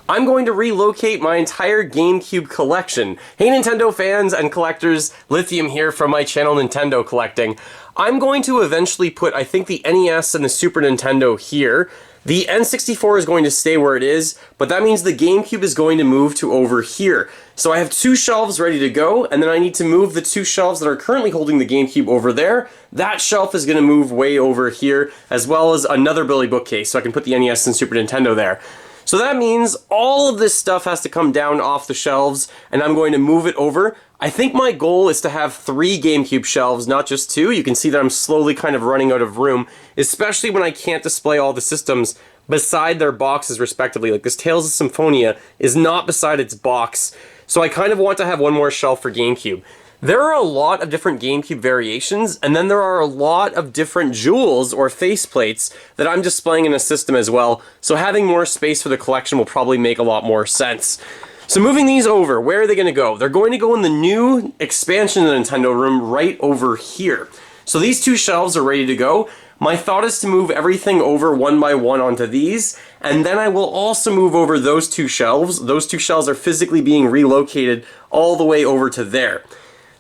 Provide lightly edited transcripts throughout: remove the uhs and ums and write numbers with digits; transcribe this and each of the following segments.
I'm going to relocate my entire GameCube collection. Hey Nintendo fans and collectors, Lithium here from my channel Nintendo Collecting. I'm going to eventually put, I think, the NES and the Super Nintendo here. The N64 is going to stay where it is, but that means the GameCube is going to move to over here. So I have 2 shelves ready to go, and then I need to move the 2 shelves that are currently holding the GameCube over there. That shelf is going to move way over here, as well as another Billy bookcase, so I can put the NES and Super Nintendo there. So that means all of this stuff has to come down off the shelves, and I'm going to move it over. I think my goal is to have 3 GameCube shelves, not just 2. You can see that I'm slowly kind of running out of room, especially when I can't display all the systems beside their boxes respectively. Like this Tales of Symphonia is not beside its box, so I kind of want to have one more shelf for GameCube. There are a lot of different GameCube variations, and then there are a lot of different jewels or faceplates that I'm displaying in a system as well, so having more space for the collection will probably make a lot more sense. So moving these over, where are they going to go? They're going to go in the new expansion of the Nintendo room right over here. So these 2 shelves are ready to go. My thought is to move everything over one by one onto these, and then I will also move over those 2 shelves. Those 2 shelves are physically being relocated all the way over to there.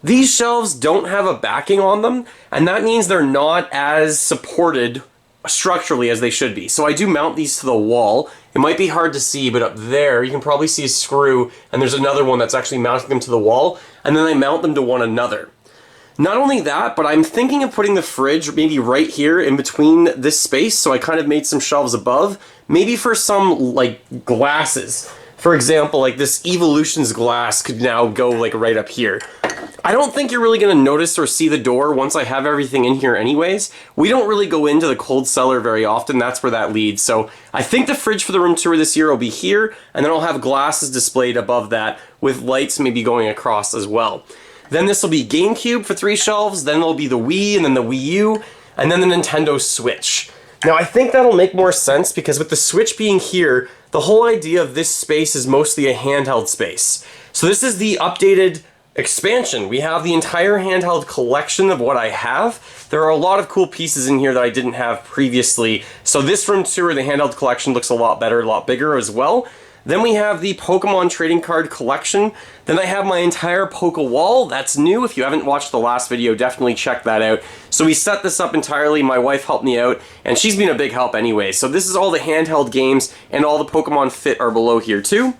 These shelves don't have a backing on them, and that means they're not as supported structurally as they should be. So I do mount these to the wall. It might be hard to see, but up there you can probably see a screw, and there's another one that's actually mounting them to the wall, and then I mount them to one another. Not only that, but I'm thinking of putting the fridge maybe right here in between this space, so I kind of made some shelves above, maybe for some, like, glasses. For example, like this Evolutions glass could now go, like, right up here. I don't think you're really going to notice or see the door once I have everything in here anyways. We don't really go into the cold cellar very often, that's where that leads. So I think the fridge for the room tour this year will be here, and then I'll have glasses displayed above that with lights maybe going across as well. Then this will be GameCube for 3 shelves, then there'll be the Wii, and then the Wii U, and then the Nintendo Switch. Now I think that'll make more sense because with the Switch being here, the whole idea of this space is mostly a handheld space. So this is the updated expansion. We have the entire handheld collection of what I have. There are a lot of cool pieces in here that I didn't have previously. So this room tour, the handheld collection, looks a lot better, a lot bigger as well. Then we have the Pokemon trading card collection. Then I have my entire Poke wall. That's new. If you haven't watched the last video, definitely check that out. So we set this up entirely. My wife helped me out, and she's been a big help anyway. So this is all the handheld games, and all the Pokemon Fit are below here too.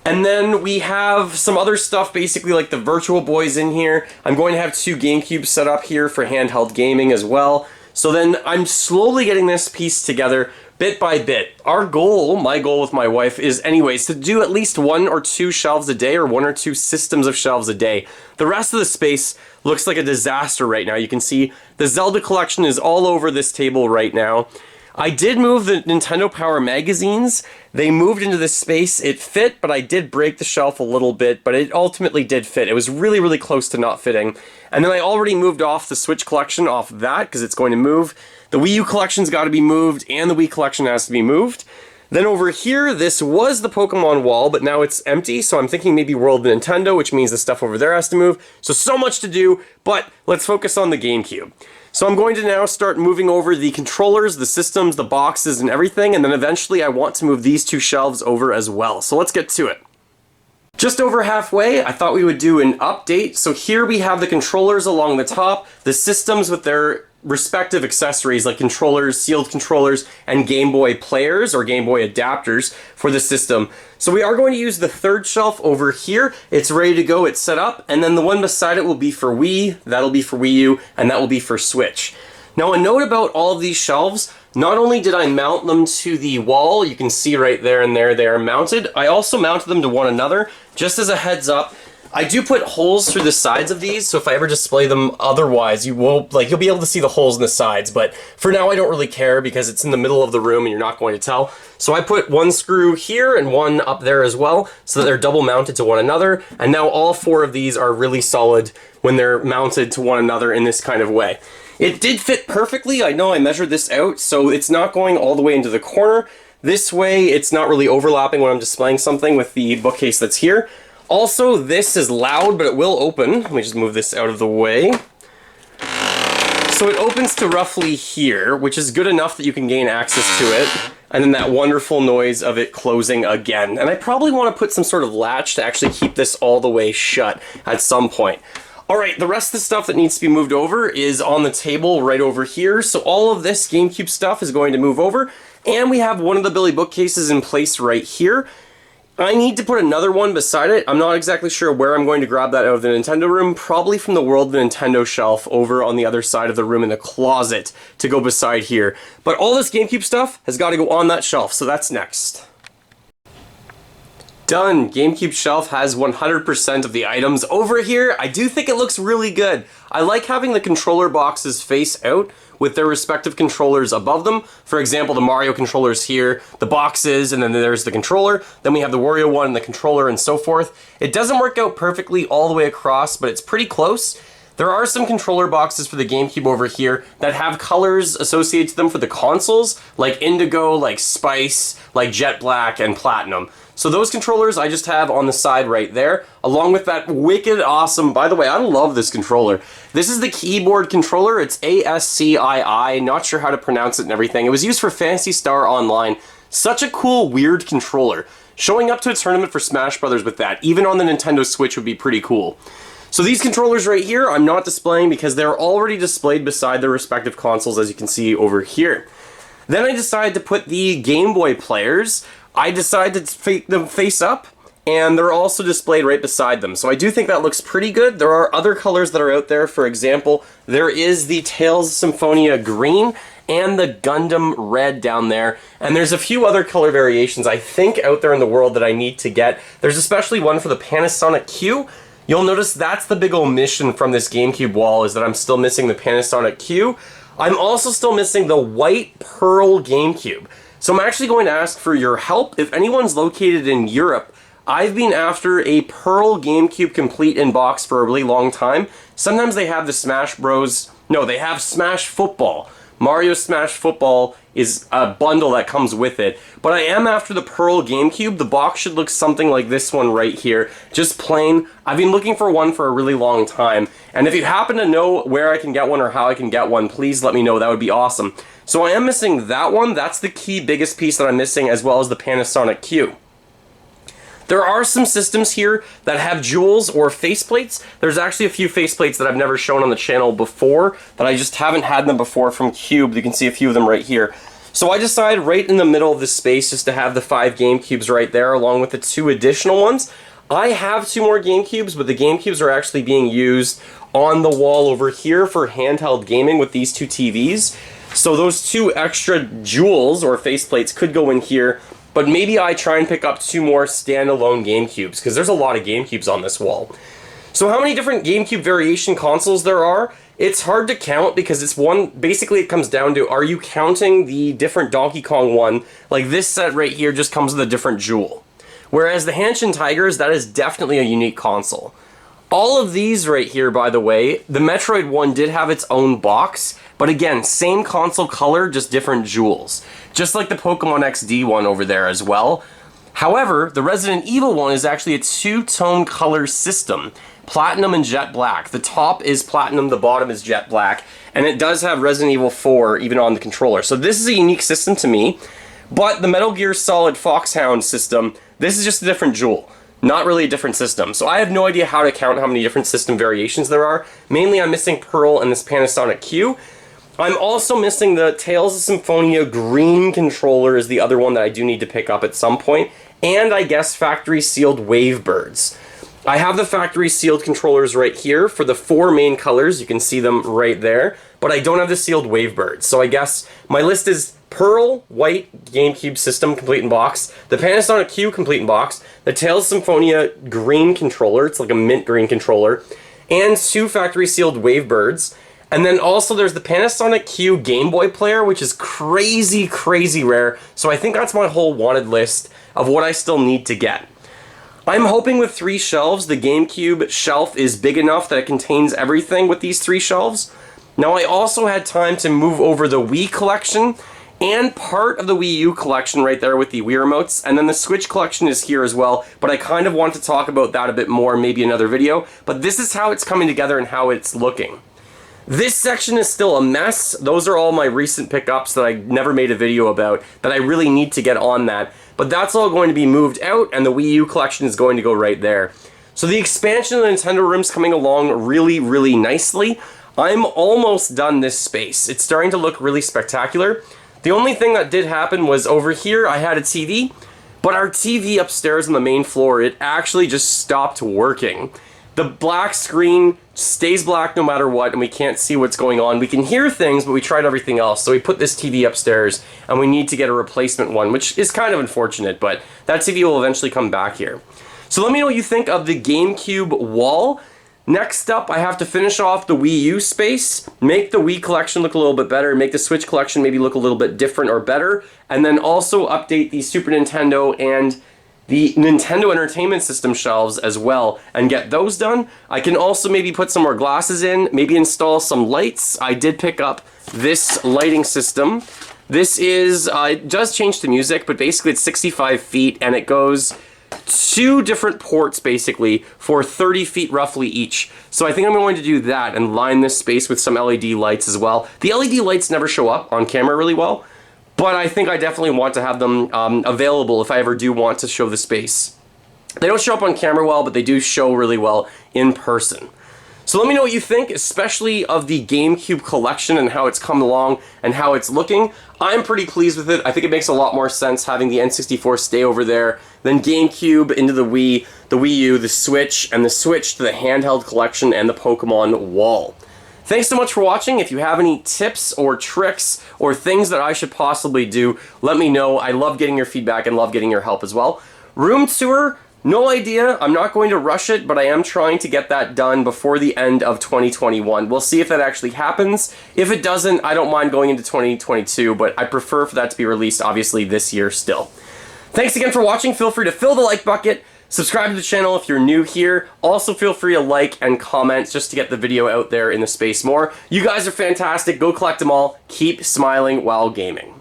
And then we have some other stuff, basically like the Virtual Boys in here. I'm going to have 2 GameCubes set up here for handheld gaming as well. So then I'm slowly getting this piece together bit by bit. Our goal, my goal with my wife, is anyways to do at least 1 or 2 shelves a day or 1 or 2 systems of shelves a day. The rest of the space looks like a disaster right now. You can see the Zelda collection is all over this table right now. I did move the Nintendo Power magazines. They moved into this space. It fit, but I did break the shelf a little bit, but it ultimately did fit. It was really, really close to not fitting. And then I already moved off the Switch collection off that, because it's going to move. The Wii U collection's got to be moved, and the Wii collection has to be moved. Then over here, this was the Pokemon wall, but now it's empty, so I'm thinking maybe World of Nintendo, which means the stuff over there has to move. So much to do, but let's focus on the GameCube. So I'm going to now start moving over the controllers, the systems, the boxes, and everything, and then eventually I want to move these 2 shelves over as well. So let's get to it. Just over halfway, I thought we would do an update. So here we have the controllers along the top, the systems with their respective accessories like controllers, sealed controllers, and Game Boy players or Game Boy adapters for the system. So we are going to use the 3rd shelf over here. It's ready to go, it's set up, and then the one beside it will be for Wii, that'll be for Wii U, and that will be for Switch. Now a note about all of these shelves, not only did I mount them to the wall, you can see right there and there they are mounted, I also mounted them to one another. Just as a heads up, I do put holes through the sides of these, so if I ever display them otherwise, you'll be able to see the holes in the sides, but for now I don't really care because it's in the middle of the room and you're not going to tell. So I put 1 screw here and 1 up there as well, so that they're double mounted to one another, and now all 4 of these are really solid when they're mounted to one another in this kind of way. It did fit perfectly. I know I measured this out, so it's not going all the way into the corner. This way, it's not really overlapping when I'm displaying something with the bookcase that's here. Also, this is loud, but it will open. Let me just move this out of the way. So it opens to roughly here, which is good enough that you can gain access to it. and then that wonderful noise of it closing again. And I probably want to put some sort of latch to actually keep this all the way shut at some point. Alright, the rest of the stuff that needs to be moved over is on the table right over here. So all of this GameCube stuff is going to move over. And we have one of the Billy bookcases in place right here. I need to put another one beside it. I'm not exactly sure where I'm going to grab that out of the Nintendo room. Probably from the World of Nintendo shelf over on the other side of the room in the closet to go beside here. But all this GameCube stuff has got to go on that shelf, so that's next. Done. GameCube shelf has 100% of the items over here. I do think it looks really good. I like having the controller boxes face out with their respective controllers above them. For example, the Mario controllers here, the boxes, and then there's the controller. Then we have the Wario one and the controller and so forth. It doesn't work out perfectly all the way across, but it's pretty close. There are some controller boxes for the GameCube over here that have colors associated to them for the consoles, like Indigo, like Spice, like Jet Black, and Platinum. So those controllers I just have on the side right there, along with that wicked awesome, by the way, I love this controller. This is the keyboard controller, it's ASCII, not sure how to pronounce it and everything. It was used for Phantasy Star Online. Such a cool, weird controller. Showing up to a tournament for Smash Brothers with that, even on the Nintendo Switch, would be pretty cool. So these controllers right here, I'm not displaying because they're already displayed beside their respective consoles, as you can see over here. Then I decided to put the Game Boy players. I decided to make them face up, and they're also displayed right beside them. So I do think that looks pretty good. There are other colors that are out there. For example, there is the Tales of Symphonia green and the Gundam red down there. And there's a few other color variations I think out there in the world that I need to get. There's especially one for the Panasonic Q. You'll notice that's the big omission from this GameCube wall, is that I'm still missing the Panasonic Q. I'm also still missing the white Pearl GameCube. So I'm actually going to ask for your help. If anyone's located in Europe, I've been after a Pearl GameCube complete in box for a really long time. Sometimes they have the Smash Bros. No, they have Smash Football. Mario Smash Football is a bundle that comes with it. But I am after the Pearl GameCube. The box should look something like this one right here. Just plain. I've been looking for one for a really long time. And if you happen to know where I can get one or how I can get one, please let me know. That would be awesome. So I am missing that one. That's the key biggest piece that I'm missing, as well as the Panasonic Q. There are some systems here that have jewels or faceplates. There's actually a few faceplates that I've never shown on the channel before, that I just haven't had them before from Cube. You can see a few of them right here. So I decided right in the middle of this space just to have the 5 GameCubes right there, along with the 2 additional ones. I have 2 more GameCubes, but the GameCubes are actually being used on the wall over here for handheld gaming with these 2 TVs. So those 2 extra jewels or faceplates could go in here, but maybe I try and pick up 2 more standalone GameCubes, because there's a lot of GameCubes on this wall. So how many different GameCube variation consoles there are? It's hard to count, because it's one, basically it comes down to, are you counting the different Donkey Kong one? Like this set right here just comes with a different jewel. Whereas the Hanshin Tigers, that is definitely a unique console. All of these right here, by the way, the Metroid one did have its own box, but again, same console color, just different jewels. Just like the Pokemon XD one over there as well. However, the Resident Evil one is actually a 2-tone color system. Platinum and Jet Black. The top is Platinum, the bottom is Jet Black, and it does have Resident Evil 4 even on the controller. So this is a unique system to me, but the Metal Gear Solid Foxhound system, this is just a different jewel. Not really a different system. So I have no idea how to count how many different system variations there are. Mainly I'm missing Pearl and this Panasonic Q. I'm also missing the Tales of Symphonia green controller is the other one that I do need to pick up at some point. And I guess factory sealed Wavebirds. I have the factory sealed controllers right here for the 4 main colors. You can see them right there. But I don't have the sealed Wavebirds. So I guess my list is Pearl, white GameCube system, complete in box. The Panasonic Q, complete in box. The Tales of Symphonia green controller. It's like a mint green controller. And 2 factory sealed Wavebirds. And then also there's the Panasonic Q Game Boy player, which is crazy, crazy rare. So I think that's my whole wanted list of what I still need to get. I'm hoping with 3 shelves, the GameCube shelf is big enough that it contains everything with these 3 shelves. Now I also had time to move over the Wii collection and part of the Wii U collection right there with the Wii remotes, and then the Switch collection is here as well, but I kind of want to talk about that a bit more, maybe another video. But this is how it's coming together and how it's looking. This section is still a mess. Those are all my recent pickups that I never made a video about, that I really need to get on that. But that's all going to be moved out, and the Wii U collection is going to go right there. So the expansion of the Nintendo room's coming along really, really nicely. I'm almost done this space. It's starting to look really spectacular. The only thing that did happen was over here I had a TV, but our TV upstairs on the main floor, it actually just stopped working. The black screen stays black no matter what, and we can't see what's going on. We can hear things, but we tried everything else. So we put this TV upstairs, and we need to get a replacement one, which is kind of unfortunate, but that TV will eventually come back here. So let me know what you think of the GameCube wall. Next up, I have to finish off the Wii U space, make the Wii collection look a little bit better, make the Switch collection maybe look a little bit different or better, and then also update the Super Nintendo and the Nintendo Entertainment System shelves as well, and get those done. I can also maybe put some more glasses in, maybe install some lights. I did pick up this lighting system. This is, it does change the music, but basically it's 65 feet, and it goes 2 different ports basically for 30 feet roughly each. So I think I'm going to do that and line this space with some LED lights as well. The LED lights never show up on camera really well, but I think I definitely want to have them available if I ever do want to show the space. They don't show up on camera well, but they do show really well in person. So let me know what you think, especially of the GameCube collection and how it's come along and how it's looking. I'm pretty pleased with it. I think it makes a lot more sense having the N64 stay over there than GameCube into the Wii U, the Switch, and the Switch to the handheld collection and the Pokemon wall. Thanks so much for watching. If you have any tips or tricks or things that I should possibly do, let me know. I love getting your feedback and love getting your help as well. Room tour, no idea. I'm not going to rush it, but I am trying to get that done before the end of 2021. We'll see if that actually happens. If it doesn't, I don't mind going into 2022, but I prefer for that to be released, obviously, this year still. Thanks again for watching. Feel free to fill the like bucket. Subscribe to the channel if you're new here. Also feel free to like and comment just to get the video out there in the space more. You guys are fantastic. Go collect them all. Keep smiling while gaming.